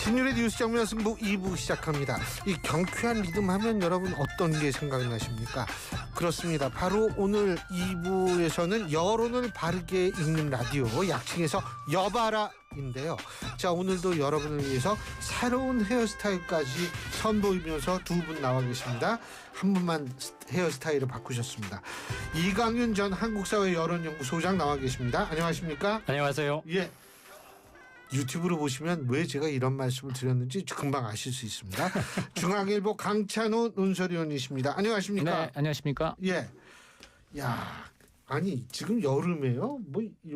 신율의 뉴스 정면 승부 2부 시작합니다. 이 경쾌한 리듬 하면 여러분 어떤 게 생각나십니까? 그렇습니다. 바로 오늘 2부에서는 여론을 바르게 읽는 라디오, 약칭해서 여바라인데요. 자, 오늘도 여러분을 위해서 새로운 헤어스타일까지 선보이면서 두 분 나와 계십니다. 한 분만 헤어스타일을 바꾸셨습니다. 이강윤 전 한국사회 여론연구소장 나와 계십니다. 안녕하십니까? 안녕하세요. 예. 유튜브로 보시면 왜 제가 이런 말씀을 드렸는지 금방 아실 수 있습니다. 중앙일보 강찬호 논설위원이십니다. 안녕하십니까? 네, 안녕하십니까? 예. 야, 아니 지금 여름에요?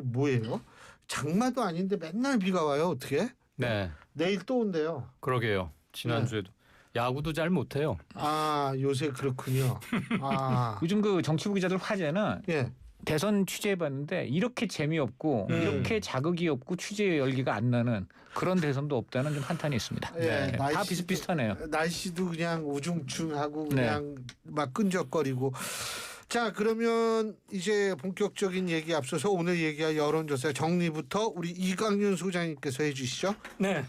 뭐예요? 장마도 아닌데 맨날 비가 와요. 어떻게? 네. 내일 또 온대요. 그러게요. 지난주에도 야구도 잘 못해요. 아, 요새 그렇군요. 아, 요즘 그 정치부 기자들 화제는 예. 대선 취재해봤는데 이렇게 재미없고 이렇게 자극이 없고 취재 열기가 안 나는 그런 대선도 없다는 좀 한탄이 있습니다. 예, 네. 다 비슷비슷하네요. 날씨도 그냥 우중충하고 그냥 막 끈적거리고. 자, 그러면 이제 본격적인 얘기 앞서서 오늘 얘기할 여론조사 정리부터 우리 이강윤 소장님께서 해주시죠. 네.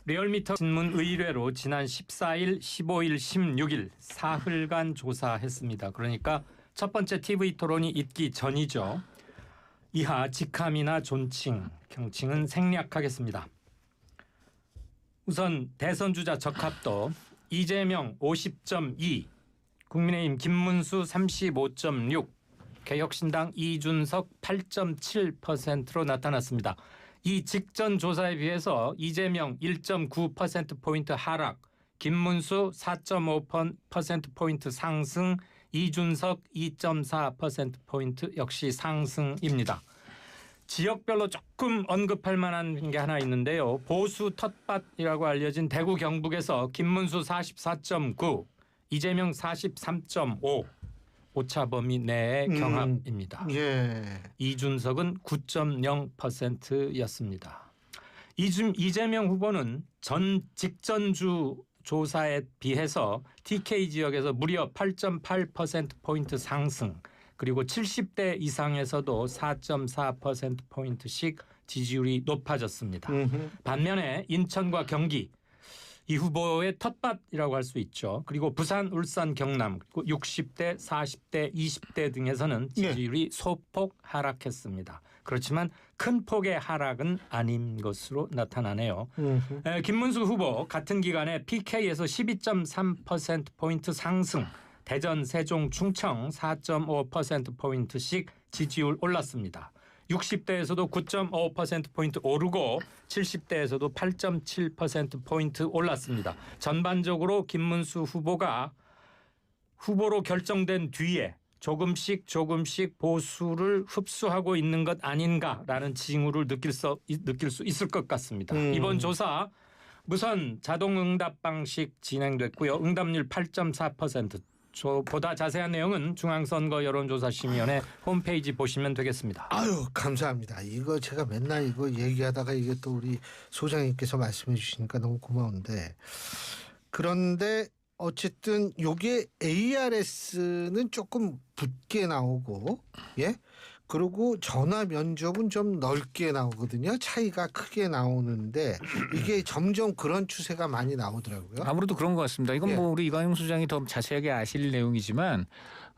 리얼미터 신문 의뢰로 지난 14일, 15일, 16일 사흘간 조사했습니다. 그러니까 첫 번째 TV 토론이 있기 전이죠. 이하 직함이나 존칭, 경칭은 생략하겠습니다. 우선 대선 주자 적합도 이재명 50.2, 국민의힘 김문수 35.6, 개혁신당 이준석 8.7%로 나타났습니다. 이 직전 조사에 비해서 이재명 1.9%포인트 하락, 김문수 4.5%포인트 상승, 이준석 2.4%포인트 역시 상승입니다. 지역별로 조금 언급할 만한 게 하나 있는데요. 보수 텃밭이라고 알려진 대구 경북에서 김문수 44.9, 이재명 43.5, 오차 범위 내의 경합입니다. 예. 이준석은 9.0%였습니다. 이재명 후보는 직전주 조사에 비해서 TK 지역에서 무려 8.8%포인트 상승, 그리고 70대 이상에서도 4.4%포인트씩 지지율이 높아졌습니다. 반면에 인천과 경기, 이 후보의 텃밭이라고 할 수 있죠. 그리고 부산, 울산, 경남, 그리고 60대, 40대, 20대 등에서는 지지율이 소폭 하락했습니다. 그렇지만 큰 폭의 하락은 아닌 것으로 나타나네요. 김문수 후보 같은 기간에 PK에서 12.3%포인트 상승, 대전, 세종, 충청 4.5%포인트씩 지지율 올랐습니다. 60대에서도 9.5%포인트 오르고 70대에서도 8.7%포인트 올랐습니다. 전반적으로 김문수 후보가 후보로 결정된 뒤에 조금씩 보수를 흡수하고 있는 것 아닌가라는 징후를 느낄 수 있을 것 같습니다. 이번 조사 무선 자동응답 방식 진행됐고요. 응답률 8.4%. 보다 자세한 내용은 중앙선거 여론조사심의위원회 홈페이지 보시면 되겠습니다. 아유, 감사합니다. 이거 제가 맨날 이거 얘기하다가 이게 또 우리 소장님께서 말씀해 주시니까 너무 고마운데, 그런데 어쨌든 요게 ARS는 조금 붓게 나오고, 예? 그리고 전화 면접은 좀 넓게 나오거든요. 차이가 크게 나오는데 이게 점점 그런 추세가 많이 나오더라고요. 아무래도 그런 것 같습니다. 이건 뭐 우리 이강용 소장이 더 자세하게 아실 내용이지만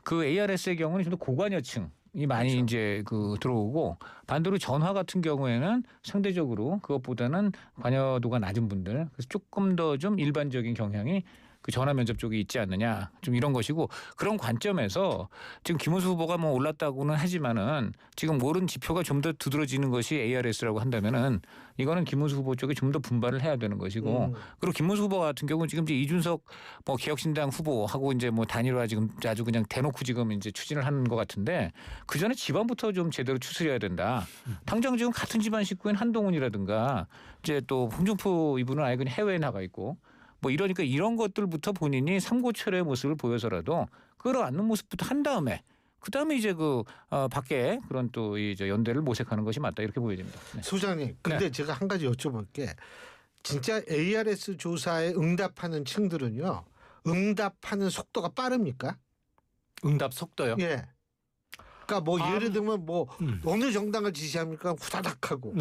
그 ARS의 경우는 좀 더 고관여층 이 많이 그렇죠. 이제 들어오고, 반대로 전화 같은 경우에는 상대적으로 그것보다는 관여도가 낮은 분들, 그래서 조금 더 좀 일반적인 경향이 그 전화 면접 쪽에 있지 않느냐, 좀 이런 것이고, 그런 관점에서 지금 김문수 후보가 뭐 올랐다고는 하지만은 지금 오른 지표가 좀 더 두드러지는 것이 ARS라고 한다면은 이거는 김문수 후보 쪽에 좀 더 분발을 해야 되는 것이고, 그리고 김문수 후보 같은 경우는 지금 이제 이준석 뭐 개혁신당 후보하고 이제 뭐 단일화 지금 아주 그냥 대놓고 지금 이제 추진을 하는 것 같은데, 그 전에 집안부터 좀 제대로 추스려야 된다. 당장 지금 같은 집안 식구인 한동훈이라든가 이제 또 홍준표 이분은 아예 그냥 해외에 나가 있고. 뭐 이러니까 이런 것들부터 본인이 삼고철의 모습을 보여서라도 끌어안는 모습부터 한 다음에 그다음에 이제 밖에 그런 또 이제 연대를 모색하는 것이 맞다, 이렇게 보여집니다. 네. 소장님, 근데 제가 한 가지 여쭤볼게. 진짜 ARS 조사에 응답하는 층들은요, 응답하는 속도가 빠릅니까? 응답 속도요? 예. 그러니까 뭐 예를 들면 뭐 어느 정당을 지지합니까? 후다닥하고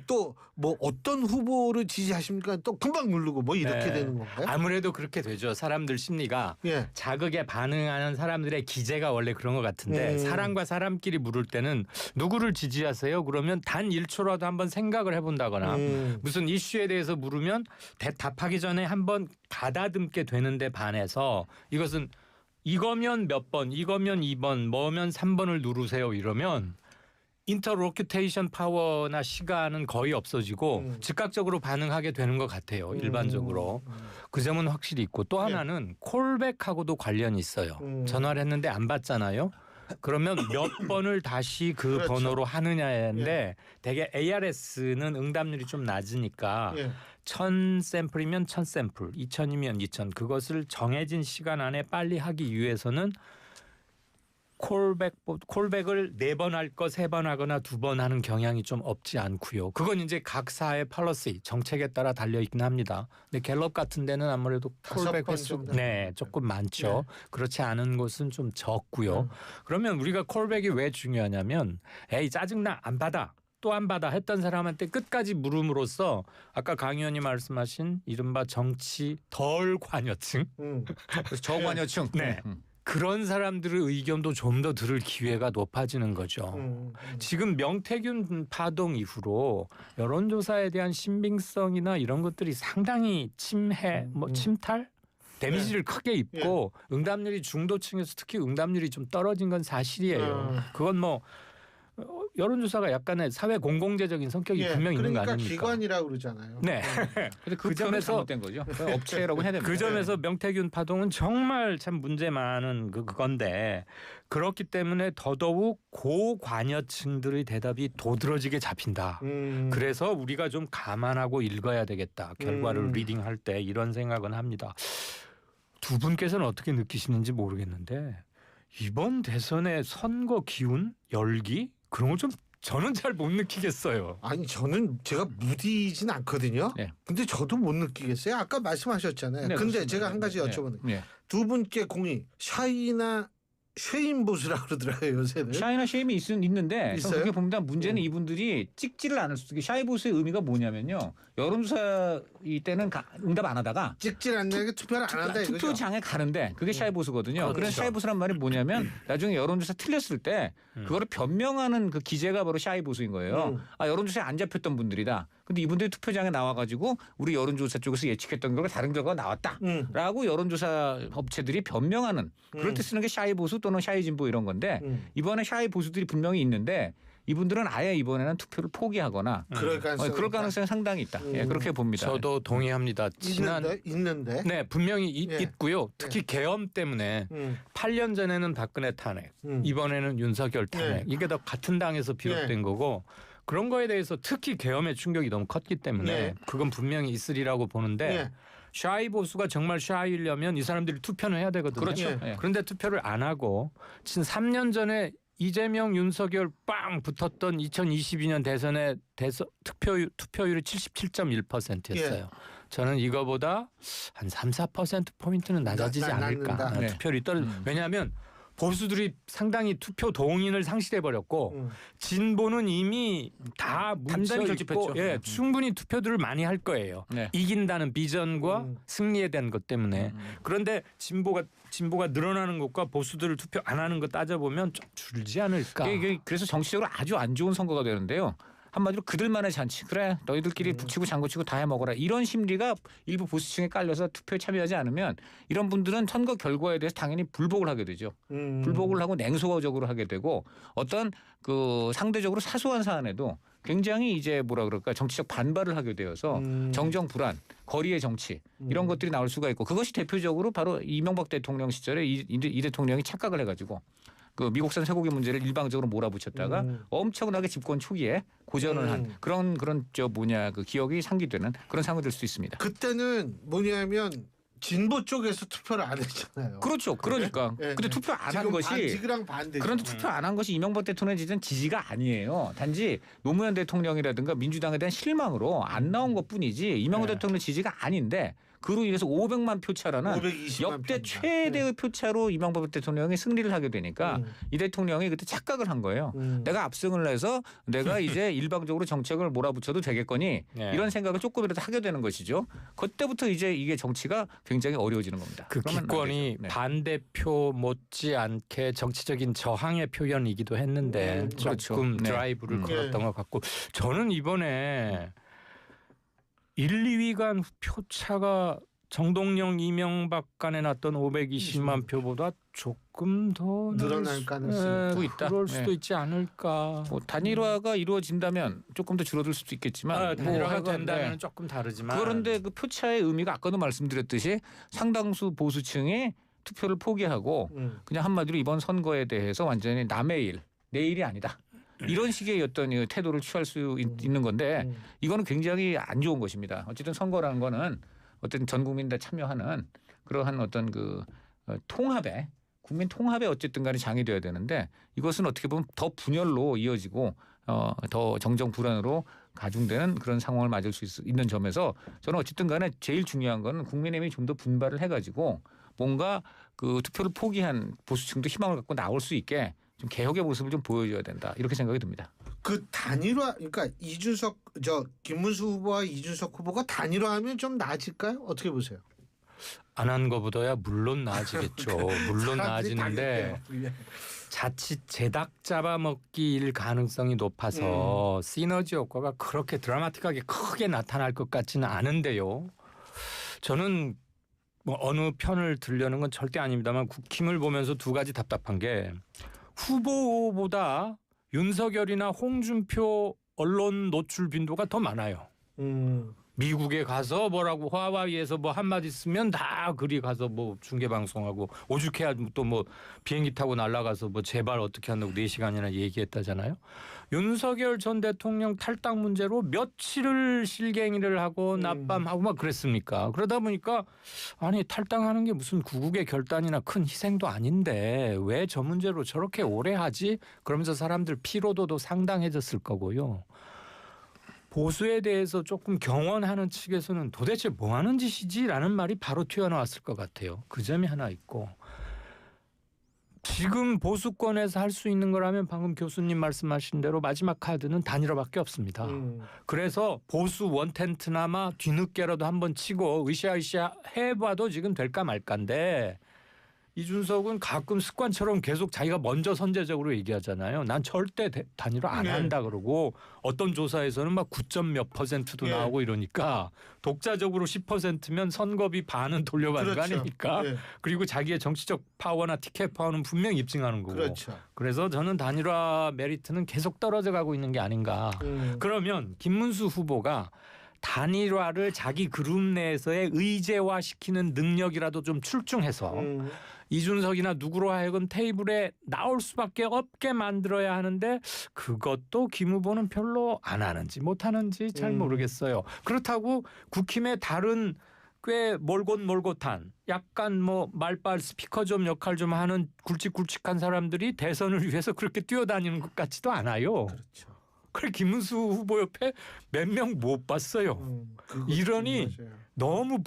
또 뭐 어떤 후보를 지지하십니까? 또 금방 누르고 뭐 이렇게 네. 되는 건가요? 아무래도 그렇게 되죠. 사람들 심리가 예. 자극에 반응하는 사람들의 기제가 원래 그런 것 같은데 사람과 사람끼리 물을 때는 누구를 지지하세요? 그러면 단 1초라도 한번 생각을 해본다거나 무슨 이슈에 대해서 물으면 답하기 전에 한번 가다듬게 되는데 반해서 이것은 이거면 몇 번, 이거면 2번, 뭐면 3번을 누르세요 이러면 인터로큐테이션 파워나 시간은 거의 없어지고 즉각적으로 반응하게 되는 것 같아요. 일반적으로. 그 점은 확실히 있고 또 하나는 콜백하고도 관련이 있어요. 전화를 했는데 안 받잖아요. 그러면 몇 번을 다시 그 그렇죠. 번호로 하느냐인데 대개 ARS는 응답률이 좀 낮으니까 예. 1000샘플이면 1000샘플, 2000이면 2000 그것을 정해진 시간 안에 빨리 하기 위해서는 콜백을 4번 할 거 3번 하거나 2번 하는 경향이 좀 없지 않고요. 그건 이제 각 사의 펄러시 정책에 따라 달려 있긴 합니다. 근데 갤럽 같은 데는 아무래도 콜백 5번 횟수 정도. 조금 많죠. 그렇지 않은 곳은 좀 적고요. 그러면 우리가 콜백이 왜 중요하냐면 에이 짜증나 안 받아. 또 안 받아 했던 사람한테 끝까지 물음으로써 아까 강 의원이 말씀하신 이른바 정치 덜 관여층 그래서 저관여층. 네. 그런 사람들의 의견도 좀 더 들을 기회가 높아지는 거죠. 지금 명태균 파동 이후로 여론조사에 대한 신빙성이나 이런 것들이 상당히 침탈? 데미지를 크게 입고 응답률이 중도층에서 특히 응답률이 좀 떨어진 건 사실이에요. 그건 뭐 여론조사가 약간의 사회 공공재적인 성격이 분명히 있는 거 그러니까 아닙니까? 기관이라고 그러잖아요. 네. 근데 그 그 점에서 점에서 된 거죠. 업체라고 해야 됩니다. 그 점에서 명태균 파동은 정말 참 문제 많은 그건데 그렇기 때문에 더더욱 고관여층들의 대답이 도드러지게 잡힌다. 그래서 우리가 좀 감안하고 읽어야 되겠다. 결과를 리딩할 때 이런 생각은 합니다. 두 분께서는 어떻게 느끼시는지 모르겠는데 이번 대선의 선거 기운, 열기 그런 걸 좀 저는 잘 못 느끼겠어요. 아니 저는 제가 무디진 않거든요. 네. 근데 저도 못 느끼겠어요. 아까 말씀하셨잖아요. 네, 근데 그렇습니다. 제가 한 가지 네, 여쭤보는 네. 두 분께 공이 샤이나 쉐임 보수라고 그러더라고요 요새는. 샤이나 쉐임이 있는데 있어요? 그렇게 보면 문제는 이분들이 찍지를 않을 수 있게 샤이보스의 의미가 뭐냐면요. 여론조사 이때는 응답 안 하다가 찍질 않는 게 투표를 안 한다 이거죠. 투표장에 가는데 그게 샤이보스거든요. 그렇죠. 그래서 샤이보스란 말이 뭐냐면 나중에 여론조사 틀렸을 때 그거를 변명하는 그 기재가 바로 샤이보스인 거예요. 아 여론조사에 안 잡혔던 분들이다. 근데 이분들이 투표장에 나와가지고 우리 여론조사 쪽에서 예측했던 결과 다른 결과가 나왔다라고 여론조사 업체들이 변명하는 그럴 때 쓰는 게 샤이보수 또는 샤이진보 이런 건데 이번에 샤이보수들이 분명히 있는데 이분들은 아예 이번에는 투표를 포기하거나 그럴 가능성이 상당히 있다. 예, 그렇게 봅니다. 저도 동의합니다. 있는데. 네 분명히 예. 있고요. 특히 계엄 때문에 8년 전에는 박근혜 탄핵, 이번에는 윤석열 탄핵 이게 다 같은 당에서 비롯된 거고 그런 거에 대해서 특히 계엄의 충격이 너무 컸기 때문에 그건 분명히 있으리라고 보는데 샤이 보수가 정말 샤이려면 이 사람들이 투표는 해야 되거든요. 그렇죠. 그런데 투표를 안 하고 지금 3년 전에 이재명, 윤석열 빵 붙었던 2022년 대선의 투표율이 77.1%였어요. 저는 이거보다 한 3, 4%포인트는 낮아지지 않을까. 낮는다. 투표율이 왜냐하면 보수들이 상당히 투표 동인을 상실해버렸고 진보는 이미 다 단단히 뭉쳐있고 결집했죠. 충분히 투표들을 많이 할 거예요. 네. 이긴다는 비전과 승리에 대한 것 때문에. 그런데 진보가 늘어나는 것과 보수들을 투표 안 하는 거 따져보면 좀 줄지 않을까. 이게 그래서 정치적으로 아주 안 좋은 선거가 되는데요. 한마디로 그들만의 잔치. 그래 너희들끼리 북치고 장구치고 다 해먹어라. 이런 심리가 일부 보수층에 깔려서 투표에 참여하지 않으면 이런 분들은 선거 결과에 대해서 당연히 불복을 하게 되죠. 불복을 하고 냉소적으로 하게 되고 어떤 그 상대적으로 사소한 사안에도 굉장히 이제 뭐라 그럴까 정치적 반발을 하게 되어서 정정 불안, 거리의 정치 이런 것들이 나올 수가 있고 그것이 대표적으로 바로 이명박 대통령 시절에 이 대통령이 착각을 해가지고 그 미국산 쇠고기 문제를 일방적으로 몰아붙였다가 엄청나게 집권 초기에 고전을 한 그런 그 기억이 상기되는 그런 상황이 될 수 있습니다. 그때는 뭐냐면 진보 쪽에서 투표를 안 했잖아요. 그렇죠. 그러니까. 근데 투표 안 한 것이 지그랑 반대. 그런데 투표 안 한 것이 이명박 대통령에 대한 지지가 아니에요. 단지 노무현 대통령이라든가 민주당에 대한 실망으로 안 나온 것뿐이지 이명박 대통령 지지가 아닌데 그로 인해서 500만 표 차라는 520만 역대 표입니다. 최대의 표차로 이명박 대통령이 승리를 하게 되니까 이 대통령이 그때 착각을 한 거예요. 내가 압승을 해서 내가 이제 일방적으로 정책을 몰아붙여도 되겠거니 네. 이런 생각을 조금이라도 하게 되는 것이죠. 그때부터 이제 이게 정치가 굉장히 어려워지는 겁니다. 그 그러면 안 기권이 되죠. 네. 반대표 못지않게 정치적인 저항의 표현이기도 했는데 그렇죠. 조금 네. 드라이브를 네. 걸었던 것 같고 저는 이번에 1, 2위 간 표차가 정동영, 이명박 간에 났던 520만 표보다 조금 더 늘어날 가능성이 있다. 그럴 수도 네. 있지 않을까. 뭐 단일화가 이루어진다면 조금 더 줄어들 수도 있겠지만 단일화가 하여간, 된다면 네. 조금 다르지만 그런데 그 표차의 의미가 아까도 말씀드렸듯이 상당수 보수층이 투표를 포기하고 그냥 한마디로 이번 선거에 대해서 완전히 남의 일, 내 일이 아니다. 이런 식의 어떤 이 태도를 취할 수 있는 건데 이거는 굉장히 안 좋은 것입니다. 어쨌든 선거라는 거는 어쨌든 전 국민 다 참여하는 그러한 어떤 그 통합에 국민 통합에 어쨌든 간에 장이 돼야 되는데 이것은 어떻게 보면 더 분열로 이어지고 더 정정 불안으로 가중되는 그런 상황을 맞을 수 있는 점에서 저는 어쨌든 간에 제일 중요한 건 국민의힘이 좀 더 분발을 해가지고 뭔가 그 투표를 포기한 보수층도 희망을 갖고 나올 수 있게 좀 개혁의 모습을 좀 보여줘야 된다 이렇게 생각이 듭니다. 그 단일화 그러니까 김문수 후보와 이준석 후보가 단일화하면 좀 나아질까요? 어떻게 보세요? 안 한 거보다야 물론 나아지겠죠. 물론 사람들이 나아지는데 당연해요. 자칫 제닭 잡아먹기일 가능성이 높아서 시너지 효과가 그렇게 드라마틱하게 크게 나타날 것 같지는 않은데요. 저는 뭐 어느 편을 들려는 건 절대 아닙니다만 국힘을 보면서 두 가지 답답한 게 후보보다 윤석열이나 홍준표 언론 노출 빈도가 더 많아요. 미국에 가서 뭐라고 화와이에서 뭐 한마디 쓰면 다 그리 가서 뭐 중계 방송하고 오죽해야 또 뭐 비행기 타고 날아가서 뭐 제발 어떻게 한다고 4시간이나 얘기했다잖아요. 윤석열 전 대통령 탈당 문제로 며칠을 실갱이를 하고 낮밤하고 막 그랬습니까? 그러다 보니까 아니 탈당하는 게 무슨 구국의 결단이나 큰 희생도 아닌데 왜 저 문제로 저렇게 오래 하지? 그러면서 사람들 피로도도 상당해졌을 거고요. 보수에 대해서 조금 경원하는 측에서는 도대체 뭐 하는 짓이지라는 말이 바로 튀어나왔을 것 같아요. 그 점이 하나 있고 지금 보수권에서 할 수 있는 거라면 방금 교수님 말씀하신 대로 마지막 카드는 단일화밖에 없습니다. 그래서 보수 원텐트나마 뒤늦게라도 한번 치고 으쌰으쌰 해봐도 지금 될까 말까인데 이준석은 가끔 습관처럼 계속 자기가 먼저 선제적으로 얘기하잖아요. 난 절대 단일화 안 한다 그러고 어떤 조사에서는 막 9점 몇 %도 나오고 이러니까 독자적으로 10%면 선거비 반은 돌려받는 거 아닙니까? 그리고 자기의 정치적 파워나 티켓 파워는 분명히 입증하는 거고. 그렇죠. 그래서 저는 단일화 메리트는 계속 떨어져 가고 있는 게 아닌가. 그러면 김문수 후보가 단일화를 자기 그룹 내에서의 의제화시키는 능력이라도 좀 출중해서 이준석이나 누구로 하여금 테이블에 나올 수밖에 없게 만들어야 하는데 그것도 김 후보는 별로 안 하는지 못하는지 잘 모르겠어요. 그렇다고 국힘의 다른 꽤 몰곤몰곤한 약간 뭐 말빨 스피커 좀 역할 좀 하는 굵직굵직한 사람들이 대선을 위해서 그렇게 뛰어다니는 것 같지도 않아요. 그렇죠. 그래 김문수 후보 옆에 몇 명 못 봤어요. 이러니 너무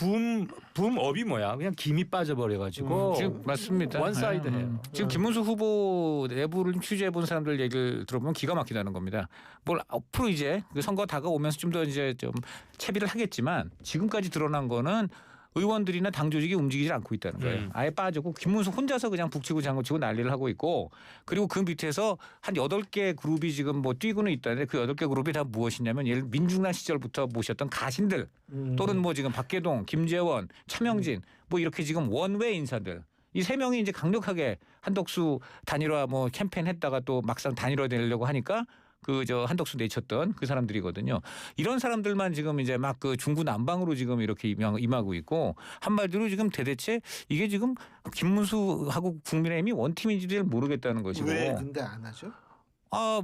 붐업이 뭐야? 그냥 김이 빠져버려가지고 지금 맞습니다. 원사이드예요. 지금 김문수 후보 내부를 취재해 본 사람들 얘기를 들어보면 기가 막히다는 겁니다. 뭘 앞으로 이제 그 선거 다가오면서 좀 더 이제 좀 채비를 하겠지만 지금까지 드러난 거는 의원들이나 당 조직이 움직이지 않고 있다는 거예요. 아예 빠졌고 김문수 혼자서 그냥 북치고 장구치고 난리를 하고 있고 그리고 그 밑에서 한 8개 그룹이 지금 뭐 뛰고는 있다는데 그 8개 그룹이 다 무엇이냐면 예를 민중당 시절부터 모셨던 가신들 또는 뭐 지금 박계동, 김재원, 차명진 뭐 이렇게 지금 원외 인사들 이 3명이 이제 강력하게 한덕수 단일화 뭐 캠페인 했다가 또 막상 단일화 되려고 하니까 그 한덕수 내쳤던 그 사람들이거든요. 이런 사람들만 지금 이제 막 그 중구난방으로 지금 이렇게 임하고 있고 한마디로 지금 대대체 이게 지금 김문수하고 국민의힘이 원팀인지도 잘 모르겠다는 것이고. 왜 근데 안 하죠?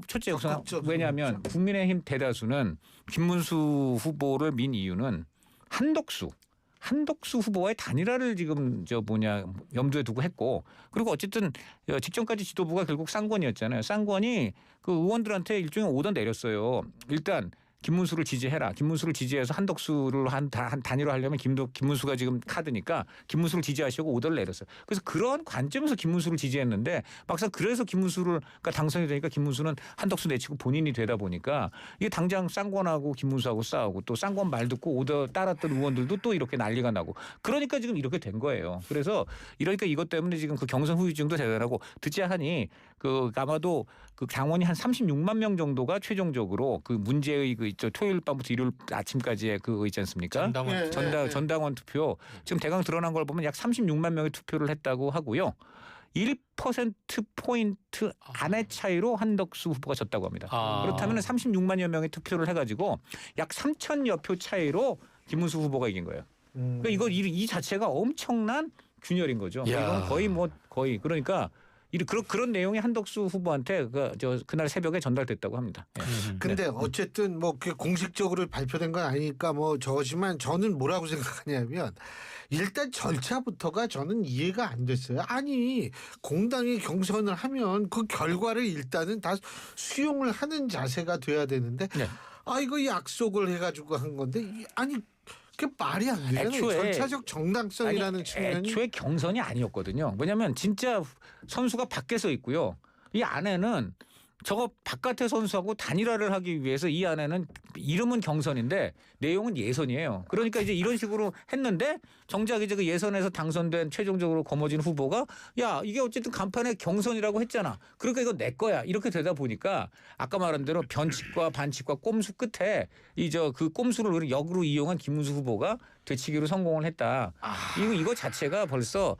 첫째 우선 왜냐하면 국민의힘 대다수는 김문수 후보를 민 이유는 한덕수 후보와의 단일화를 지금 염두에 두고 했고 그리고 어쨌든 직전까지 지도부가 결국 쌍권이었잖아요. 쌍권이 그 의원들한테 일종의 오더 내렸어요. 일단 김문수를 지지해라. 김문수를 지지해서 한덕수를 한 단일화 하려면 김문수가 지금 카드니까 김문수를 지지하시고 오더를 내렸어요. 그래서 그런 관점에서 김문수를 지지했는데 막상 그래서 김문수가 당선이 되니까 김문수는 한덕수 내치고 본인이 되다 보니까 이게 당장 쌍권하고 김문수하고 싸우고 또 쌍권 말 듣고 오더 따랐던 의원들도 또 이렇게 난리가 나고 그러니까 지금 이렇게 된 거예요. 그래서 이러니까 이것 때문에 지금 그 경선 후유증도 대단하고 듣지 하니 그 아마도 그 당원이 한 36만 명 정도가 최종적으로 그 문제의 그 토요일 밤부터 일요일 아침까지의 그거 있지 않습니까? 전당원 전당원 투표 지금 대강 드러난 걸 보면 약 36만 명이 투표를 했다고 하고요. 1%포인트 안의 차이로 한덕수 후보가 졌다고 합니다. 그렇다면 36만여 명이 투표를 해가지고 약 3천여 표 차이로 김문수 후보가 이긴 거예요. 그러니까 이 자체가 엄청난 균열인 거죠. 이건 거의 그러니까 그런 내용이 한덕수 후보한테 그날 새벽에 전달됐다고 합니다. 근데 어쨌든 뭐 그게 공식적으로 발표된 건 아니니까 뭐 저지만 저는 뭐라고 생각하냐면 일단 절차부터가 저는 이해가 안 됐어요. 아니 공당이 경선을 하면 그 결과를 일단은 다 수용을 하는 자세가 돼야 되는데 이거 약속을 해가지고 한 건데 아니 그게 말이 안 되잖아요. 절차적 정당성이라는 측면이. 애초에 경선이 아니었거든요. 왜냐하면 진짜 선수가 밖에서 있고요. 이 안에는 저거 바깥의 선수하고 단일화를 하기 위해서 이 안에는 이름은 경선인데 내용은 예선이에요. 그러니까 이제 이런 식으로 했는데 정작 이제 그 예선에서 당선된 최종적으로 거머쥔 후보가 야 이게 어쨌든 간판에 경선이라고 했잖아. 그러니까 이거 내 거야. 이렇게 되다 보니까 아까 말한 대로 변칙과 반칙과 꼼수 끝에 그 꼼수를 역으로 이용한 김문수 후보가 되치기로 성공을 했다. 이거 자체가 벌써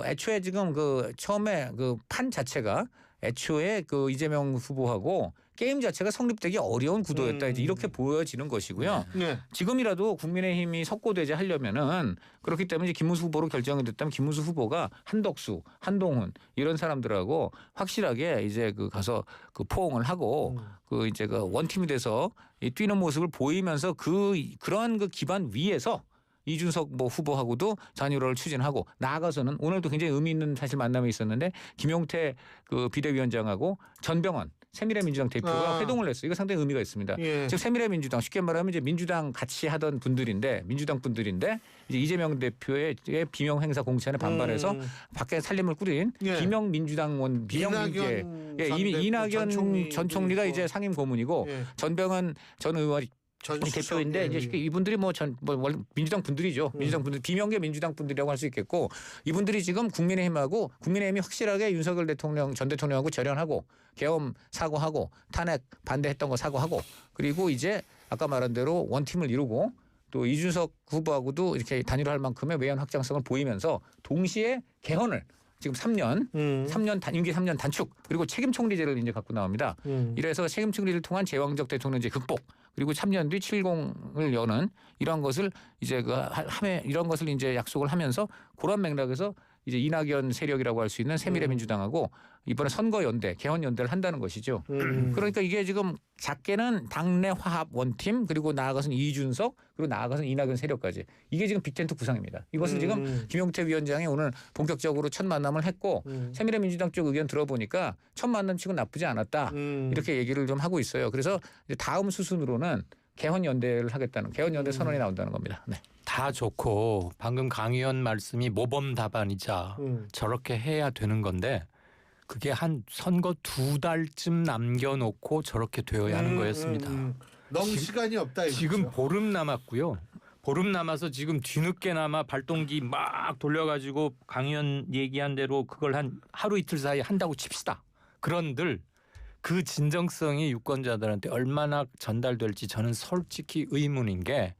애초에 지금 그 처음에 그 판 자체가 애초에 그 이재명 후보하고 게임 자체가 성립되기 어려운 구도였다. 이제 이렇게 보여지는 것이고요. 지금이라도 국민의힘이 석고대제 하려면은 그렇기 때문에 이제 김문수 후보로 결정이 됐다면 김문수 후보가 한덕수, 한동훈 이런 사람들하고 확실하게 이제 그 가서 그 포옹을 하고 그 이제 그 원팀이 돼서 뛰는 모습을 보이면서 그런 그 기반 위에서 이준석 후보하고도 단일화를 추진하고 나아가서는 오늘도 굉장히 의미 있는 사실 만남이 있었는데 김용태 그 비대위원장하고 전병헌 새미래민주당 대표가 회동을 했어요. 이거 상당히 의미가 있습니다. 즉 새미래민주당 쉽게 말하면 이제 민주당 같이 하던 분들인데 민주당 분들인데 이제 이재명 대표의 비명 행사 공천에 반발해서 밖에 살림을 꾸린 비명 민주당원 이낙연 전 총리가 이제 상임 고문이고 전병헌 전 의원이 대표인데 이제 이분들이 민주당 분들이죠. 민주당 분들 비명계 민주당 분들이라고 할 수 있겠고 이분들이 지금 국민의힘이 확실하게 윤석열 전 대통령하고 절연하고 계엄 사과하고 탄핵 반대했던 거 사과하고 그리고 이제 아까 말한 대로 원팀을 이루고 또 이준석 후보하고도 이렇게 단일화할 만큼의 외연 확장성을 보이면서 동시에 개헌을 지금 3년 임기 3년 단축 그리고 책임 총리제를 이제 갖고 나옵니다. 이래서 책임 총리를 통한 제왕적 대통령제 극복 그리고 3년 뒤 70을 여는 이런 것을 이제 이런 것을 이제 약속을 하면서 그런 맥락에서 이제 이낙연 세력이라고 할 수 있는 새미래민주당하고 이번에 선거연대, 개헌연대를 한다는 것이죠. 그러니까 이게 지금 작게는 당내 화합 원팀 그리고 나아가서는 이준석 그리고 나아가서는 이낙연 세력까지 이게 지금 빅텐트 구상입니다. 이것을 지금 김용태 위원장이 오늘 본격적으로 첫 만남을 했고 새미래민주당 쪽 의견 들어보니까 첫 만남 치고 나쁘지 않았다. 이렇게 얘기를 좀 하고 있어요. 그래서 이제 다음 수순으로는 개헌연대를 하겠다는 개헌연대 선언이 나온다는 겁니다. 네. 다 좋고 방금 강 의원 말씀이 모범 답안이자 저렇게 해야 되는 건데 그게 한 선거 2달쯤 남겨놓고 저렇게 되어야 하는 거였습니다. 너무 시간이 없다. 지금 보름 남았고요. 보름 남아서 지금 뒤늦게나마 발동기 막 돌려가지고 강 의원 얘기한 대로 그걸 한 하루 이틀 사이에 한다고 칩시다. 그런들 그 진정성이 유권자들한테 얼마나 전달될지 저는 솔직히 의문인 게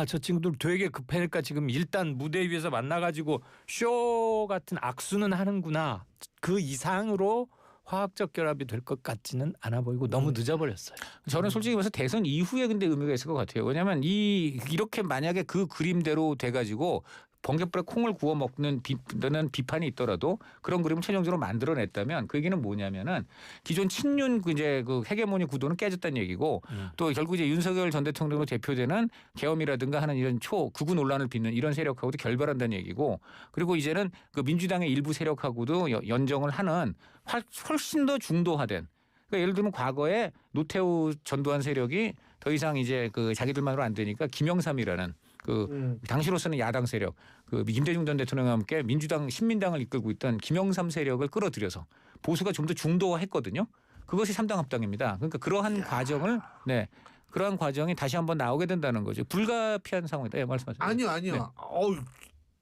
저 친구들 되게 급하니까 지금 일단 무대 위에서 만나가지고 쇼 같은 악수는 하는구나. 그 이상으로 화학적 결합이 될 것 같지는 않아 보이고 너무 늦어버렸어요. 저는 솔직히 말해서 대선 이후에 근데 의미가 있을 것 같아요. 왜냐하면 이렇게 만약에 그 그림대로 돼가지고 번개불에 콩을 구워 먹는 비판이 있더라도 그런 그림을 최종적으로 만들어냈다면 그 얘기는 뭐냐면은 기존 친윤 이제 그 헤게모니 구도는 깨졌다는 얘기고 또 결국 이제 윤석열 전 대통령으로 대표되는 계엄이라든가 하는 이런 극우 논란을 빚는 이런 세력하고도 결별한다는 얘기고 그리고 이제는 그 민주당의 일부 세력하고도 연정을 하는 훨씬 더 중도화된 그러니까 예를 들면 과거에 노태우 전두환 세력이 더 이상 이제 그 자기들만으로 안 되니까 김영삼이라는 그 당시로서는 야당 세력 그 김대중 전 대통령과 함께 민주당 신민당을 이끌고 있던 김영삼 세력을 끌어들여서 보수가 좀 더 중도화했거든요. 그것이 3당 합당입니다. 그러니까 그러한 과정을 그러한 과정이 다시 한번 나오게 된다는 거죠. 불가피한 상황이다. 예, 말씀하세요. 아니요. 네.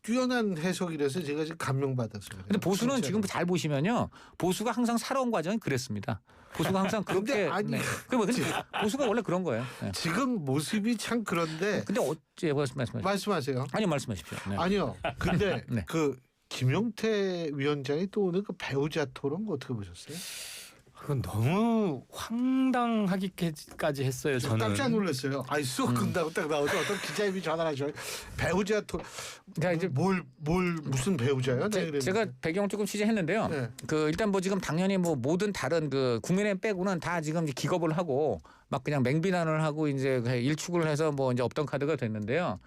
뛰어난 해석이라서 제가 지금 감명받았어요. 근데 보수는 진짜로. 지금 잘 보시면요. 보수가 항상 살아온 과정이 그랬습니다. 보수가 항상 그렇게 근데 아니 근데 보수가 원래 그런 거예요. 네. 지금 모습이 참 그런데 근데 어째 말씀하세요. 말씀하세요. 아니요, 말씀하십시오. 네. 아니요. 근데 네. 그 김용태 위원장이 또 오늘 그 배우자 토론 거 어떻게 보셨어요? 그건 너무 황당하기까지 했어요. 저 저는. 깜짝 놀랐어요. 아니 수업 끝나고 딱 나와서 어떤 기자님이 전화를 하셔. 배우자 토론. 그러니까 이제 뭘 무슨 배우자요? 제가 배경 조금 취재했는데요. 네. 그 일단 뭐 지금 당연히 뭐 모든 다른 그 국민의힘 빼고는 다 지금 이제 기겁을 하고 막 그냥 맹비난을 하고 이제 일축을 해서 뭐 이제 없던 카드가 됐는데요.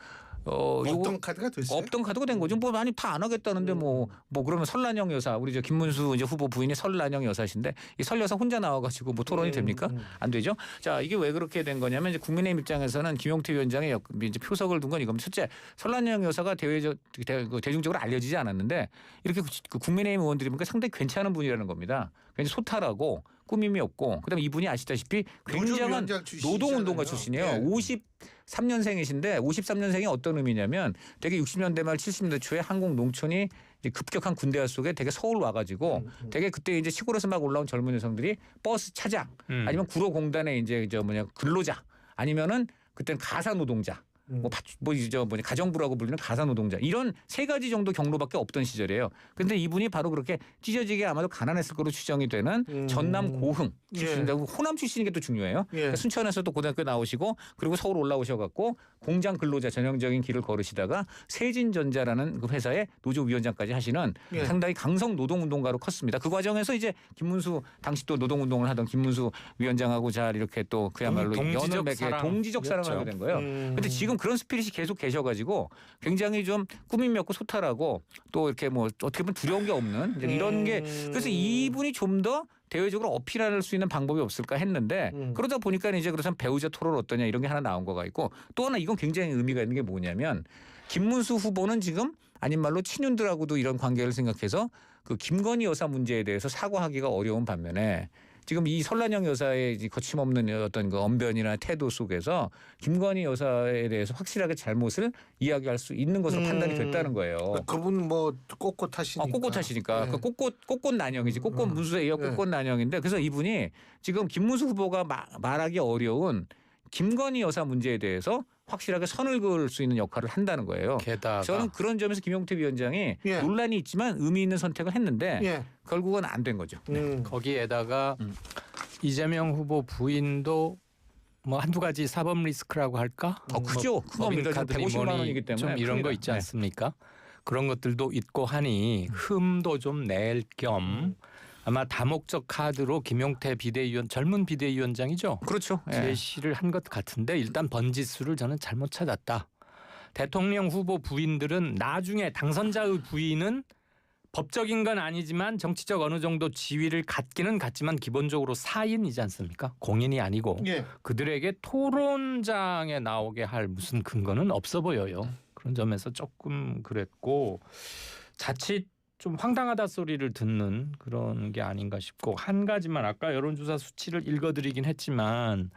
어떤 카드가 됐어요? 없던 카드가 된 거죠. 뭐 많이 다 안 하겠다는데 뭐 그러면 설란영 여사 우리 저 김문수 이제 후보 부인이 설란영 여사신데 이 설 여사 혼자 나와가지고 뭐 토론이 됩니까? 안 되죠. 자 이게 왜 그렇게 된 거냐면 이제 국민의힘 입장에서는 김용태 위원장의 이제 표석을 둔 건 이겁니다. 첫째 설란영 여사가 대중적으로 알려지지 않았는데 이렇게 그 국민의힘 의원들이 보니까 상당히 괜찮은 분이라는 겁니다. 굉장히 소탈하고 꾸밈이 없고 그다음에 이분이 아시다시피 굉장한 노동운동가 출신이에요. 네. 53년생이신데 53년생이 어떤 의미냐면 되게 60년대 말 70년대 초에 한국 농촌이 이제 급격한 군대화 속에 되게 서울 와가지고 되게 그때 이제 시골에서 막 올라온 젊은 여성들이 버스 차장 아니면 구로공단의 이제 근로자 아니면은 그때는 가사 노동자 가정부라고 불리는 가사 노동자 이런 세 가지 정도 경로밖에 없던 시절이에요. 그런데 이분이 바로 그렇게 찢어지게 아마도 가난했을 거로 추정이 되는 전남 고흥 출신인데 호남 출신인 게 또 중요해요. 그러니까 순천에서도 고등학교 나오시고 그리고 서울 올라오셔갖고 공장 근로자 전형적인 길을 걸으시다가 세진전자라는 그 회사의 노조위원장까지 하시는 상당히 강성 노동운동가로 컸습니다. 그 과정에서 이제 김문수 당시 또 노동운동을 하던 김문수 위원장하고 잘 이렇게 또 그야말로 연을 맺게 동지적 사랑을 하게 된 거예요. 그런데 지금 그런 스피릿이 계속 계셔가지고 굉장히 좀 꾸밈이 없고 소탈하고 또 이렇게 뭐 어떻게 보면 두려운 게 없는 이제 이런 게 그래서 이분이 좀 더 대외적으로 어필할 수 있는 방법이 없을까 했는데 그러다 보니까 이제 그래서 배우자 토론 어떠냐 이런 게 하나 나온 거가 있고 또 하나 이건 굉장히 의미가 있는 게 뭐냐면 김문수 후보는 지금 아닌 말로 친윤들하고도 이런 관계를 생각해서 그 김건희 여사 문제에 대해서 사과하기가 어려운 반면에 지금 이 설란영 여사의 거침없는 어떤 그 언변이나 태도 속에서 김건희 여사에 대해서 확실하게 잘못을 이야기할 수 있는 것으로 판단이 됐다는 거예요. 그분 뭐 꼿꼿하시니까. 꼿꼿하시니까. 네. 그 꼿꼿 난영이지. 꼿꼿 문수에 이어 꼿꼿 난영인데 그래서 이분이 지금 김문수 후보가 말하기 어려운 김건희 여사 문제에 대해서 확실하게 선을 그을 수 있는 역할을 한다는 거예요. 게다가 저는 그런 점에서 김용태 위원장이 논란이 있지만 의미 있는 선택을 했는데 결국은 안 된 거죠. 거기에다가 이재명 후보 부인도 뭐 한두 가지 사법 리스크라고 할까? 크죠. 큰 겁니다. 150만 원이기 때문에 좀 이런 거 있지 않습니까? 그런 것들도 있고 하니 흠도 좀 낼 겸 아마 다목적 카드로 김용태 비대위원 젊은 비대위원장이죠. 그렇죠. 제시를 한 것 같은데 일단 번지수를 저는 잘못 찾았다. 대통령 후보 부인들은 나중에 당선자의 부인은 법적인 건 아니지만 정치적 어느 정도 지위를 갖기는 갖지만 기본적으로 사인이지 않습니까? 공인이 아니고 그들에게 토론장에 나오게 할 무슨 근거는 없어 보여요. 그런 점에서 조금 그랬고 자칫 좀 황당하다 소리를 듣는 그런 게 아닌가 싶고 한 가지만 아까 여론조사 수치를 읽어드리긴 했지만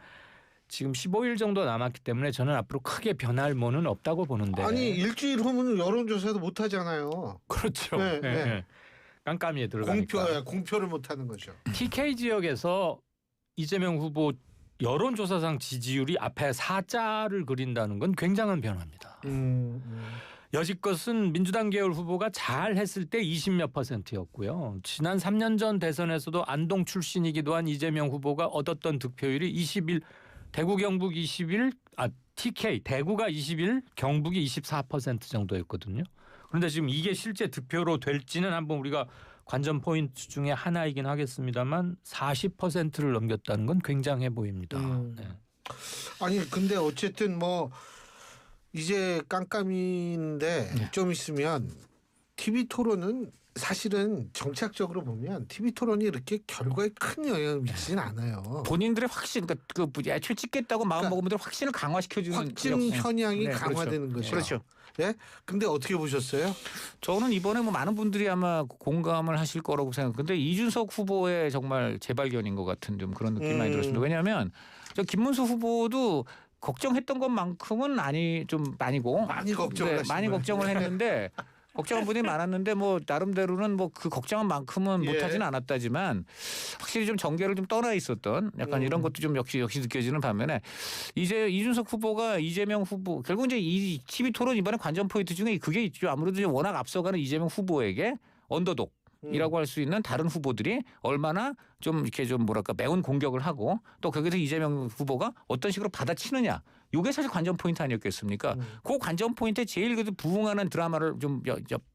지금 15일 정도 남았기 때문에 저는 앞으로 크게 변할 뭐는 없다고 보는데 아니 일주일 후면 여론조사도 못 하잖아요. 그렇죠. 네. 깜깜이에 들어가니까 공표를 못 하는 거죠. TK 지역에서 이재명 후보 여론조사상 지지율이 앞에 4자를 그린다는 건 굉장한 변화입니다. 여지껏은 민주당 계열 후보가 잘 했을 때 20몇 %였고요. 지난 3년 전 대선에서도 안동 출신이기도 한 이재명 후보가 얻었던 득표율이 21, 대구 경북 21, TK 대구가 21, 경북이 24% 정도였거든요. 그런데 지금 이게 실제 득표로 될지는 한번 우리가 관전 포인트 중에 하나이긴 하겠습니다만 40%를 넘겼다는 건 굉장해 보입니다. 네. 아니 근데 어쨌든 뭐 이제 깜깜인데 좀 있으면 TV 토론은 사실은 정치학적으로 보면 TV 토론이 이렇게 결과에 큰 영향을 미치진 않아요. 본인들의 확신, 그러니까 그 애초에 찍겠다고 마음 먹은 분들 확신을 강화시켜주는 확증 현황이 네, 강화되는 거죠. 그렇죠. 예? 근데 어떻게 보셨어요? 저는 이번에 뭐 많은 분들이 아마 공감을 하실 거라고 생각하는데 이준석 후보의 정말 재발견인 것 같은 좀 그런 느낌이 많이 들었습니다. 왜냐하면 저 김문수 후보도 걱정했던 것만큼은 아니고 많이 걱정을 하신 많이 거예요. 걱정을 했는데 걱정한 분이 많았는데 뭐 나름대로는 뭐 그 걱정한 만큼은 예. 못하진 않았다지만 확실히 좀 전개를 좀 떠나 있었던 약간 이런 것도 좀 역시 느껴지는 반면에 이제 이준석 후보가 이재명 후보 결국 이제 이 TV 토론 이번에 관전 포인트 중에 그게 있죠. 아무래도 이제 워낙 앞서가는 이재명 후보에게 언더독 이라고 할 수 있는 다른 후보들이 얼마나 좀 이렇게 좀 뭐랄까 매운 공격을 하고 또 거기서 이재명 후보가 어떤 식으로 받아치느냐. 이게 사실 관전 포인트 아니었겠습니까? 그 관전 포인트에 제일 그래도 부응하는 드라마를 좀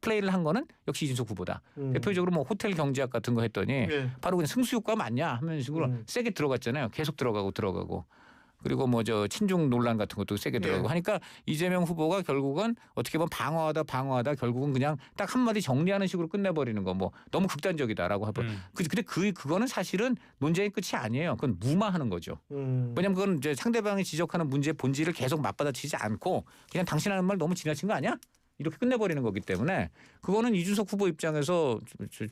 플레이를 한 거는 역시 이준석 후보다. 대표적으로 뭐 호텔 경제학 같은 거 했더니 예. 바로 그냥 승수효과 맞냐 하는 식으로 세게 들어갔잖아요. 계속 들어가고. 그리고 뭐 저 친중 논란 같은 것도 세게 들어가고 예. 하니까 이재명 후보가 결국은 어떻게 보면 방어하다 결국은 그냥 딱 한마디 정리하는 식으로 끝내버리는 거 뭐 너무 극단적이다라고 하고 근데 그거는 사실은 논쟁의 끝이 아니에요. 그건 무마하는 거죠. 왜냐하면 그건 이제 상대방이 지적하는 문제의 본질을 계속 맞받아치지 않고 그냥 당신 하는 말 너무 지나친 거 아니야? 이렇게 끝내버리는 거기 때문에 그거는 이준석 후보 입장에서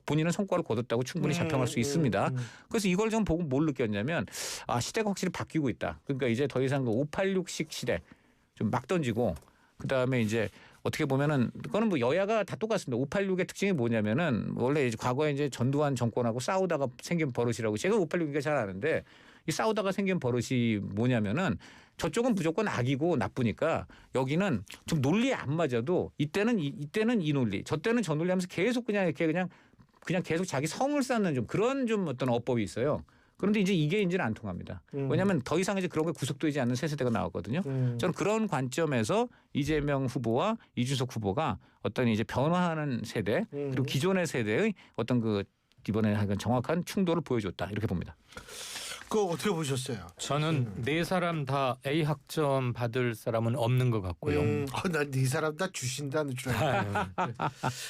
본인은 성과를 거뒀다고 충분히 자평할 수 있습니다. 그래서 이걸 좀 보고 뭘 느꼈냐면 시대가 확실히 바뀌고 있다. 그러니까 이제 더 이상 그 586식 시대 좀 막 던지고 그다음에 이제 어떻게 보면은 그거는 뭐 여야가 다 똑같습니다. 586의 특징이 뭐냐면은 원래 이제 과거에 이제 전두환 정권하고 싸우다가 생긴 버릇이라고 제가 586이가 잘 아는데 이 싸우다가 생긴 버릇이 뭐냐면은 저쪽은 무조건 악이고 나쁘니까 여기는 좀 논리에 안 맞아도 이때는 이 논리, 저 때는 저 논리 하면서 계속 그냥 계속 자기 성을 쌓는 좀 그런 좀 어떤 어법이 있어요. 그런데 이제 이게 이제는 안 통합니다. 왜냐하면 더 이상 이제 그런 게 구속되지 않는 새 세대가 나왔거든요. 저는 그런 관점에서 이재명 후보와 이준석 후보가 어떤 이제 변화하는 세대 그리고 기존의 세대의 어떤 그 이번에 하여간 정확한 충돌을 보여줬다 이렇게 봅니다. 그거 어떻게 보셨어요? 저는 네 사람 다 A 학점 받을 사람은 없는 것 같고요. 난 네 사람 다 주신다는 줄 알았는데.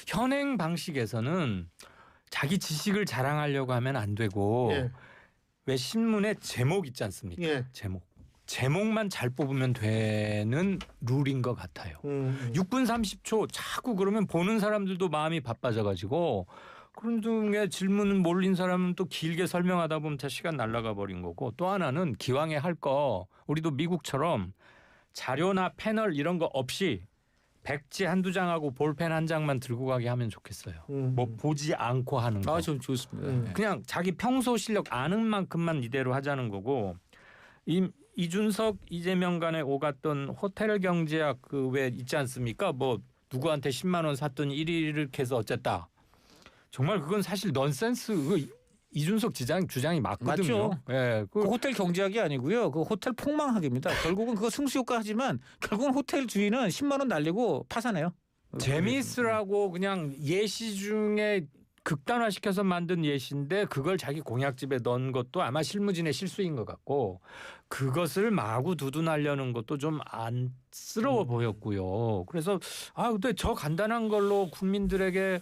현행 방식에서는 자기 지식을 자랑하려고 하면 안 되고 예. 왜 신문에 제목 있지 않습니까? 예. 제목만 잘 뽑으면 되는 룰인 것 같아요. 6분 30초 자꾸 그러면 보는 사람들도 마음이 바빠져가지고 그런 중에 질문은 몰린 사람은 또 길게 설명하다 보면 다 시간 날아가 버린 거고 또 하나는 기왕에 할 거 우리도 미국처럼 자료나 패널 이런 거 없이 백지 한두 장하고 볼펜 한 장만 들고 가게 하면 좋겠어요. 뭐 보지 않고 하는 거. 좀 좋습니다. 그냥 자기 평소 실력 아는 만큼만 이대로 하자는 거고 이준석 이재명 간에 오갔던 호텔 경제학 그 왜 있지 않습니까? 뭐 누구한테 10만 원 샀더니 1위를 해서 어쨌다. 정말 그건 사실 넌센스. 이준석 주장이 맞거든요. 맞죠. 예, 그 호텔 경제학이 아니고요. 그 호텔 폭망학입니다. 결국은 그거 승수효과 하지만 결국은 호텔 주인은 10만 원 날리고 파산해요. 재미있으라고 그냥 예시 중에 극단화시켜서 만든 예시인데 그걸 자기 공약집에 넣은 것도 아마 실무진의 실수인 것 같고 그것을 마구 두둔하려는 것도 좀 안쓰러워 보였고요. 그래서 근데 저 간단한 걸로 국민들에게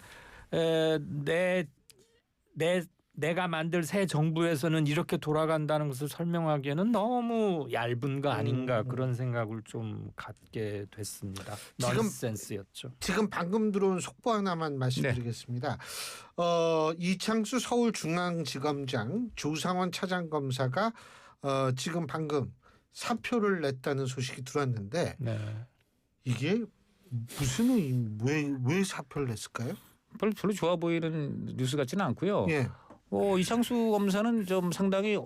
내가 만들 새 정부에서는 이렇게 돌아간다는 것을 설명하기에는 너무 얇은 거 아닌가 그런 생각을 좀 갖게 됐습니다. 넌센스였죠. 지금 방금 들어온 속보 하나만 말씀드리겠습니다. 이창수 서울중앙지검장 조상원 차장검사가 지금 방금 사표를 냈다는 소식이 들어왔는데 네. 이게 무슨 왜 사표를 냈을까요? 별로 좋아 보이는 뉴스 같지는 않고요. 예. 이창수 검사는 좀 상당히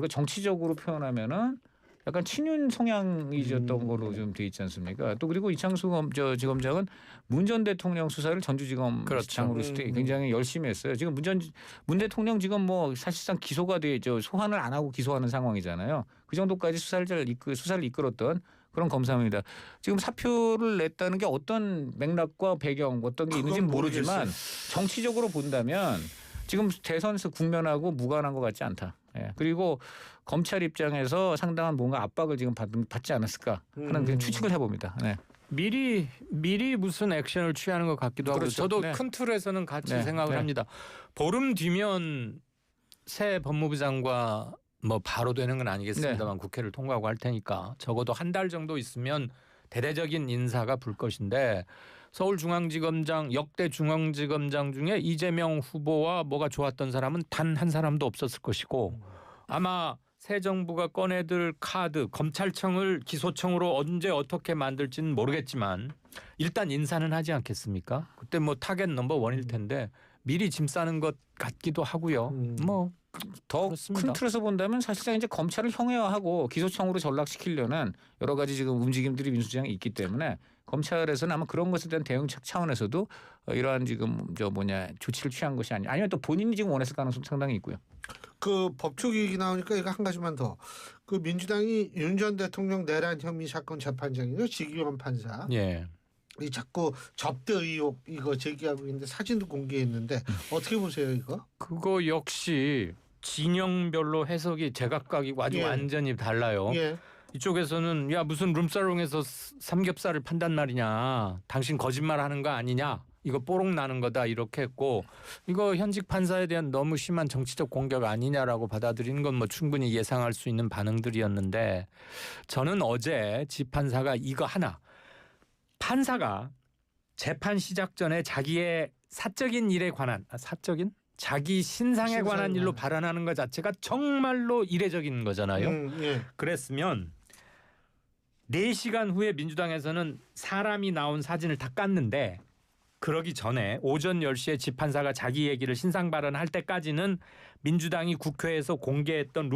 정치적으로 표현하면은 약간 친윤 성향이셨던 거로 좀 돼 있지 않습니까? 또 그리고 이창수 지검장은 문 전 대통령 수사를 전주지검장으로 있을 때 굉장히 열심히 했어요. 지금 문 대통령 지금 뭐 사실상 기소가 소환을 안 하고 기소하는 상황이잖아요. 그 정도까지 수사를 이끌었던 그런 검사입니다. 지금 사표를 냈다는 게 어떤 맥락과 배경 어떤 게 있는지는 모르지만 정치적으로 본다면 지금 대선에서 국면하고 무관한 것 같지 않다. 예. 그리고 검찰 입장에서 상당한 뭔가 압박을 지금 받지 않았을까 하는 그런 추측을 해봅니다. 네. 미리 무슨 액션을 취하는 것 같기도 하고 그렇죠. 저도 네. 큰 틀에서는 같이 네. 생각을 네. 합니다. 보름 뒤면 새 법무부 장관 뭐 바로 되는 건 아니겠습니다만 국회를 통과하고 할 테니까 적어도 한 달 정도 있으면 대대적인 인사가 불 것인데 서울중앙지검장 역대 중앙지검장 중에 이재명 후보와 뭐가 좋았던 사람은 단 한 사람도 없었을 것이고 아마 새 정부가 꺼내들 카드 검찰청을 기소청으로 언제 어떻게 만들지는 모르겠지만 일단 인사는 하지 않겠습니까? 그때 뭐 타겟 넘버 원일 텐데 미리 짐 싸는 것 같기도 하고요. 뭐 더 그렇습니다. 큰 틀에서 본다면 사실상 이제 검찰을 형해화하고 기소청으로 전락시키려는 여러 가지 지금 움직임들이 민주당에 있기 때문에 검찰에서는 아마 그런 것에 대한 대응 차원에서도 이러한 지금 조치를 취한 것이 아니면 또 본인이 지금 원했을 가능성 상당히 있고요. 그 법조 얘기 나오니까 이거 한 가지만 더. 그 민주당이 윤 전 대통령 내란 혐의 사건 재판장이요 지기현 판사. 예. 이 자꾸 접대 의혹 이거 제기하고 있는데 사진도 공개했는데 어떻게 보세요 이거? 그거 역시 진영별로 해석이 제각각이고 아주 예. 완전히 달라요. 예. 이쪽에서는 야 무슨 룸사롱에서 삼겹살을 판단 말이냐. 당신 거짓말하는 거 아니냐. 이거 뽀록 나는 거다 이렇게 했고 이거 현직 판사에 대한 너무 심한 정치적 공격 아니냐라고 받아들이는 건 뭐 충분히 예상할 수 있는 반응들이었는데 저는 어제 지판사가 이거 하나 판사가 재판 시작 전에 자기의 사적인 일에 관한 자기 신상에 관한 일로 발언하는 것 자체가 정말로 이례적인 거잖아요. 예. 그랬으면 4시간 후에 민주당에서는 사람이 나온 사진을 다 깠는데 그러기 전에 오전 10시에 지판사가 자기 얘기를 신상 발언할 때까지는 민주당이 국회에서 공개했던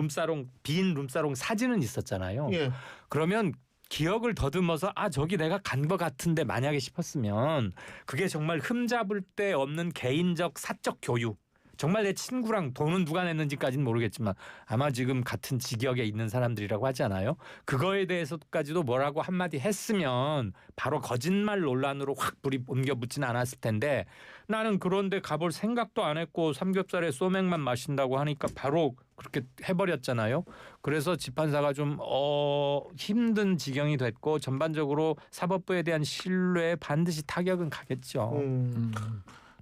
빈 룸사롱 사진은 있었잖아요. 예. 그러면 기억을 더듬어서 저기 내가 간 것 같은데 만약에 싶었으면 그게 정말 흠잡을 데 없는 개인적 사적 교유 정말 내 친구랑 돈은 누가 냈는지까지는 모르겠지만 아마 지금 같은 직역에 있는 사람들이라고 하지 않아요? 그거에 대해서까지도 뭐라고 한마디 했으면 바로 거짓말 논란으로 확 불이 옮겨 붙지는 않았을 텐데 나는 그런데 가볼 생각도 안 했고 삼겹살에 소맥만 마신다고 하니까 바로 그렇게 해버렸잖아요. 그래서 지판사가 좀 힘든 지경이 됐고 전반적으로 사법부에 대한 신뢰에 반드시 타격은 가겠죠.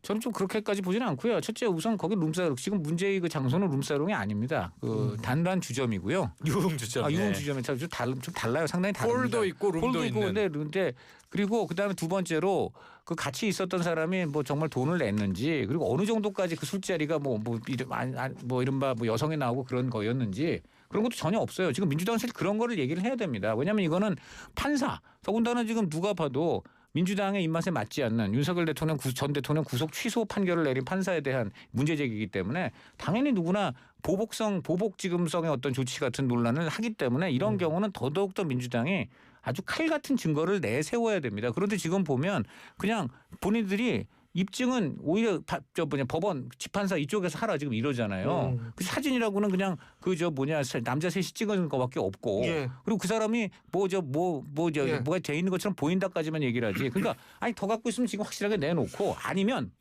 저는 좀 그렇게까지 보지는 않고요. 첫째 우선 거기 룸사롱 지금 문제의 그 장소는 룸사롱이 아닙니다. 그 단란 주점이고요. 유흥주점. 유흥주점이 좀 달라요. 상당히 다릅니다. 홀도 있고 룸도 있는. 근데 그리고 그다음에 두 번째로 그 같이 있었던 사람이 뭐 정말 돈을 냈는지 그리고 어느 정도까지 그 술자리가 뭐 이른바 뭐 여성이 나오고 그런 거였는지 그런 것도 전혀 없어요. 지금 민주당은 사실 그런 거를 얘기를 해야 됩니다. 왜냐하면 이거는 판사 더군다나 지금 누가 봐도 민주당의 입맛에 맞지 않는 윤석열 전 대통령 구속 취소 판결을 내린 판사에 대한 문제 제기이기 때문에 당연히 누구나 보복지금성의 어떤 조치 같은 논란을 하기 때문에 이런 경우는 더더욱더 민주당이 아주 칼 같은 증거를 내세워야 됩니다. 그런데 지금 보면 그냥 본인들이 입증은 오히려 법원 지판사 이쪽에서 하라 지금 이러잖아요. 그 사진이라고는 그냥 남자 셋이 찍은 거밖에 없고 예. 그리고 그 사람이 예. 뭐가 돼 있는 것처럼 보인다까지만 얘기를 하지. 그러니까 더 갖고 있으면 지금 확실하게 내놓고 아니면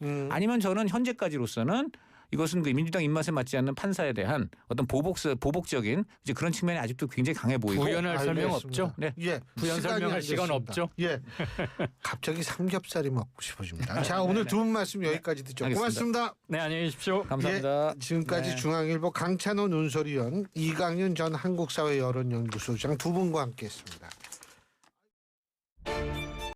저는 현재까지로서는 이것은 그 민주당 입맛에 맞지 않는 판사에 대한 어떤 보복적인 이제 그런 측면이 아직도 굉장히 강해 보이고 부연할 설명 알겠습니다. 없죠. 네. 예. 부연 설명할 시간 없죠. 예. 갑자기 삼겹살이 먹고 싶어집니다. 자, 오늘 두 분 말씀 여기까지 듣죠. 알겠습니다. 고맙습니다. 네, 안녕히 계십시오. 감사합니다. 예, 지금까지 네. 중앙일보 강찬호 논설위원, 이강윤 전 한국사회 여론연구소장 두 분과 함께했습니다.